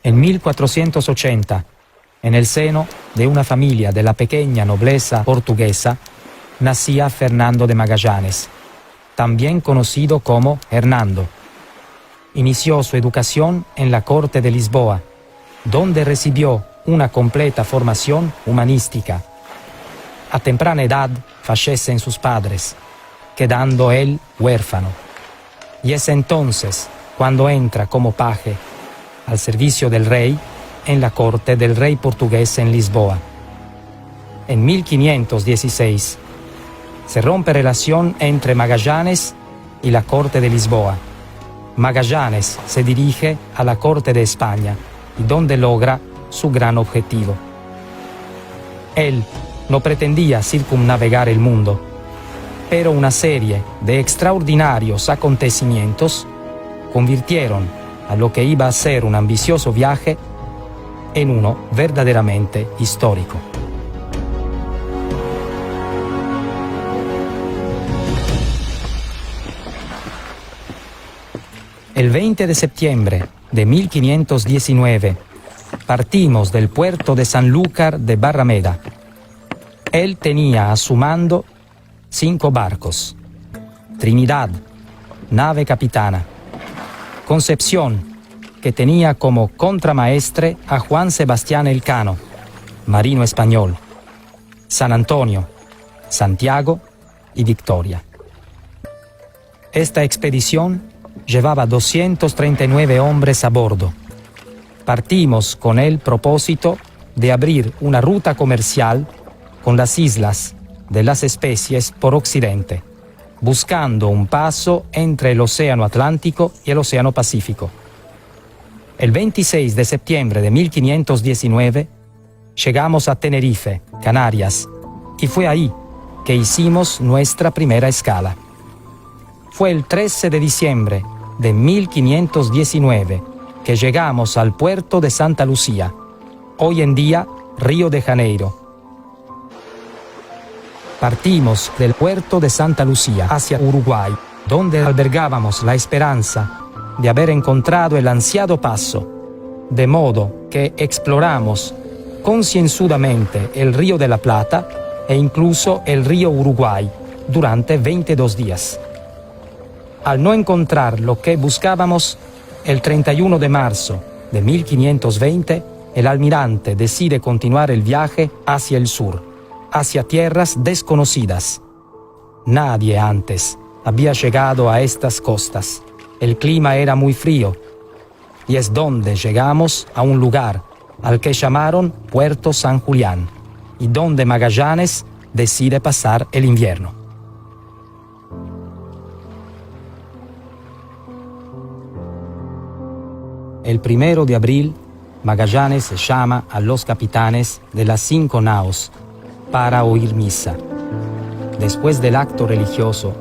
En 1480, en el seno de una familia de la pequeña nobleza portuguesa, nacía Fernando de Magallanes, también conocido como Hernando. Inició su educación en la corte de Lisboa, donde recibió una completa formación humanística. A temprana edad fallecen sus padres, quedando él huérfano. Y es entonces cuando entra como paje al servicio del rey en la corte del rey portugués en Lisboa. En 1516 se rompe relación entre Magallanes y la corte de Lisboa. Magallanes se dirige a la corte de España y donde logra su gran objetivo. Él no pretendía circunnavegar el mundo, pero una serie de extraordinarios acontecimientos convirtieron a lo que iba a ser un ambicioso viaje en uno verdaderamente histórico. El 20 de septiembre de 1519 partimos del puerto de Sanlúcar de Barrameda. Él tenía a su mando 5 barcos: Trinidad, nave capitana; Concepción, que tenía como contramaestre a Juan Sebastián Elcano, marino español; San Antonio, Santiago y Victoria. Esta expedición llevaba 239 hombres a bordo. Partimos con el propósito de abrir una ruta comercial con las islas de las especies por occidente, buscando un paso entre el Océano Atlántico y el Océano Pacífico. El 26 de septiembre de 1519 llegamos a Tenerife, Canarias, y fue ahí que hicimos nuestra primera escala. Fue el 13 de diciembre de 1519 que llegamos al puerto de Santa Lucía, hoy en día Río de Janeiro. Partimos del puerto de Santa Lucía hacia Uruguay, donde albergábamos la esperanza de haber encontrado el ansiado paso, de modo que exploramos concienzudamente el Río de la Plata e incluso el río Uruguay durante 22 días. Al no encontrar lo que buscábamos, el 31 de marzo de 1520, el almirante decide continuar el viaje hacia el sur, hacia tierras desconocidas. Nadie antes había llegado a estas costas. El clima era muy frío, y es donde llegamos a un lugar al que llamaron Puerto San Julián, y donde Magallanes decide pasar el invierno. El 1 de abril, Magallanes llama a los capitanes de las 5 naos para oír misa. Después del acto religioso,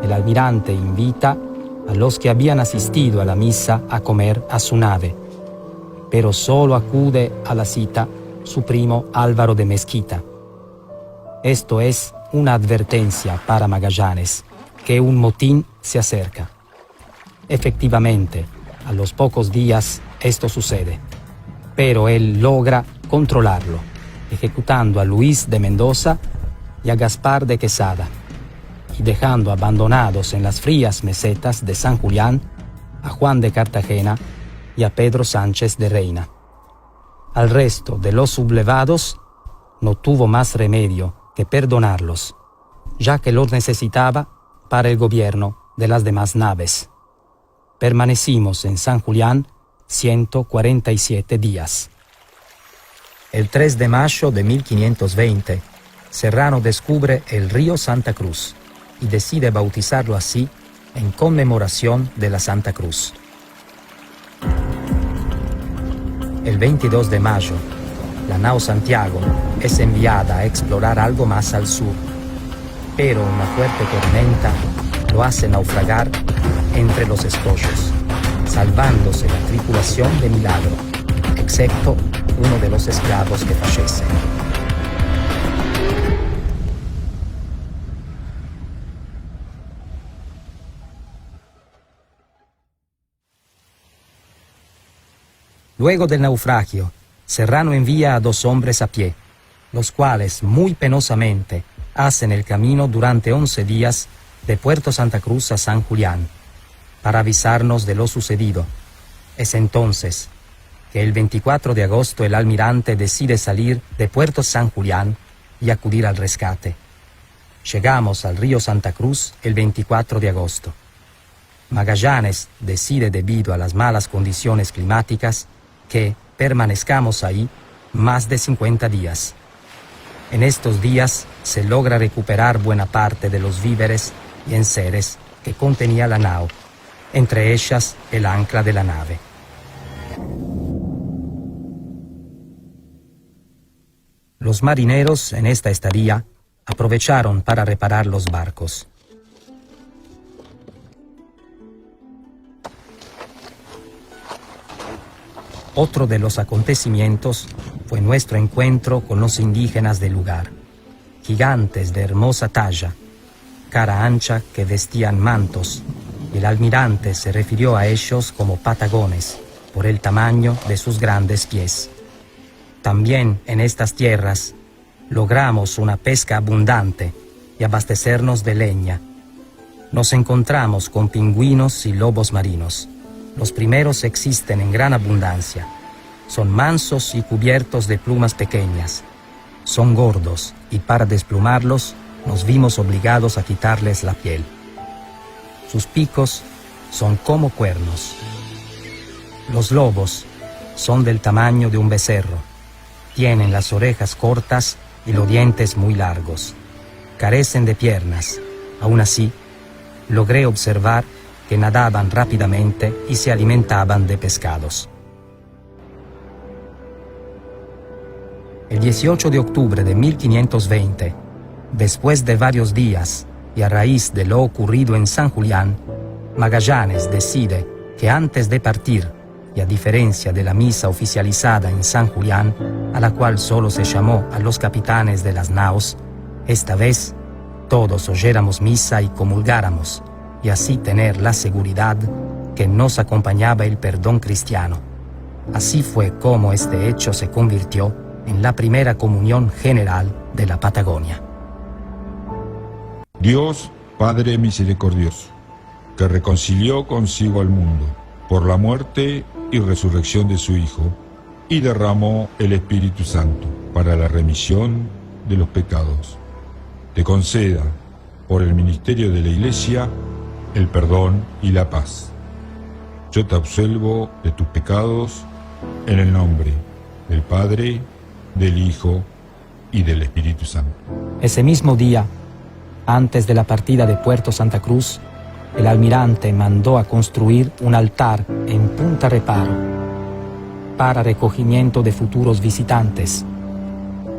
el almirante invita a los que habían asistido a la misa a comer a su nave, pero solo acude a la cita su primo Álvaro de Mezquita. Esto es una advertencia para Magallanes, que un motín se acerca. Efectivamente, a los pocos días esto sucede, pero él logra controlarlo, ejecutando a Luis de Mendoza y a Gaspar de Quesada, y dejando abandonados en las frías mesetas de San Julián a Juan de Cartagena y a Pedro Sánchez de Reina. Al resto de los sublevados no tuvo más remedio que perdonarlos, ya que los necesitaba para el gobierno de las demás naves. Permanecimos en San Julián 147 días. El 3 de mayo de 1520, Serrano descubre el río Santa Cruz y decide bautizarlo así en conmemoración de la Santa Cruz. El 22 de mayo, la nao Santiago es enviada a explorar algo más al sur, pero una fuerte tormenta lo hace naufragar entre los escollos, salvándose la tripulación de milagro, excepto uno de los esclavos que fallece. Luego del naufragio, Serrano envía a 2 hombres a pie, los cuales muy penosamente hacen el camino durante 11 días de Puerto Santa Cruz a San Julián, para avisarnos de lo sucedido. Es entonces que el 24 de agosto el almirante decide salir de Puerto San Julián y acudir al rescate. Llegamos al río Santa Cruz el 24 de agosto. Magallanes decide, debido a las malas condiciones climáticas, que permanezcamos ahí más de 50 días. En estos días se logra recuperar buena parte de los víveres y enseres que contenía la nao, entre ellas el ancla de la nave. Los marineros en esta estadía aprovecharon para reparar los barcos. Otro de los acontecimientos fue nuestro encuentro con los indígenas del lugar, gigantes de hermosa talla, cara ancha que vestían mantos, y el almirante se refirió a ellos como patagones por el tamaño de sus grandes pies. También en estas tierras logramos una pesca abundante y abastecernos de leña. Nos encontramos con pingüinos y lobos marinos. Los primeros existen en gran abundancia. Son mansos y cubiertos de plumas pequeñas. Son gordos y para desplumarlos nos vimos obligados a quitarles la piel. Sus picos son como cuernos. Los lobos son del tamaño de un becerro. Tienen las orejas cortas y los dientes muy largos. Carecen de piernas. Aún así, logré observar que nadaban rápidamente y se alimentaban de pescados. El 18 de octubre de 1520, después de varios días y a raíz de lo ocurrido en San Julián, Magallanes decide que antes de partir, y a diferencia de la misa oficializada en San Julián, a la cual solo se llamó a los capitanes de las naos, esta vez todos oyéramos misa y comulgáramos, y así tener la seguridad que nos acompañaba el perdón cristiano. Así fue como este hecho se convirtió en la primera comunión general de la Patagonia. Dios, Padre misericordioso, que reconcilió consigo al mundo por la muerte y resurrección de su Hijo, y derramó el Espíritu Santo para la remisión de los pecados, te conceda, por el ministerio de la Iglesia, el perdón y la paz. Yo te absuelvo de tus pecados en el nombre del Padre, del Hijo y del Espíritu Santo. Ese mismo día, antes de la partida de Puerto Santa Cruz, el almirante mandó a construir un altar en Punta Reparo para recogimiento de futuros visitantes.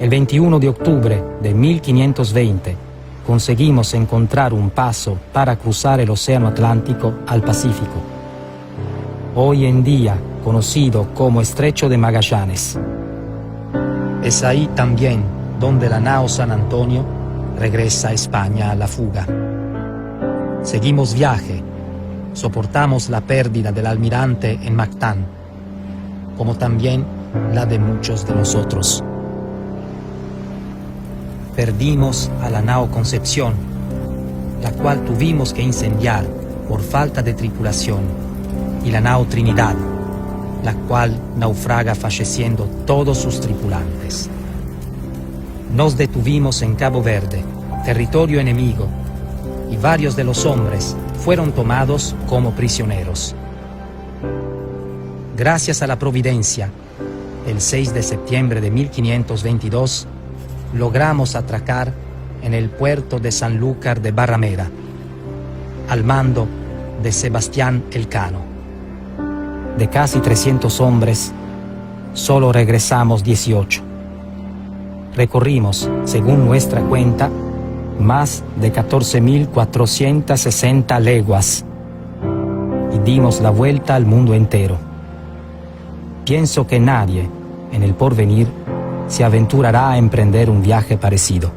El 21 de octubre de 1520, conseguimos encontrar un paso para cruzar el Océano Atlántico al Pacífico, hoy en día conocido como Estrecho de Magallanes. Es ahí también donde la nao San Antonio regresa a España a la fuga. Seguimos viaje, soportamos la pérdida del almirante en Mactán, como también la de muchos de nosotros. Perdimos a la nao Concepción, la cual tuvimos que incendiar por falta de tripulación, y la nao Trinidad, la cual naufraga falleciendo todos sus tripulantes. Nos detuvimos en Cabo Verde, territorio enemigo, y varios de los hombres fueron tomados como prisioneros. Gracias a la providencia, el 6 de septiembre de 1522, logramos atracar en el puerto de Sanlúcar de Barrameda, al mando de Sebastián Elcano. De casi 300 hombres, solo regresamos 18. Recorrimos, según nuestra cuenta, más de 14.460 leguas y dimos la vuelta al mundo entero. Pienso que nadie, en el porvenir, se aventurará a emprender un viaje parecido.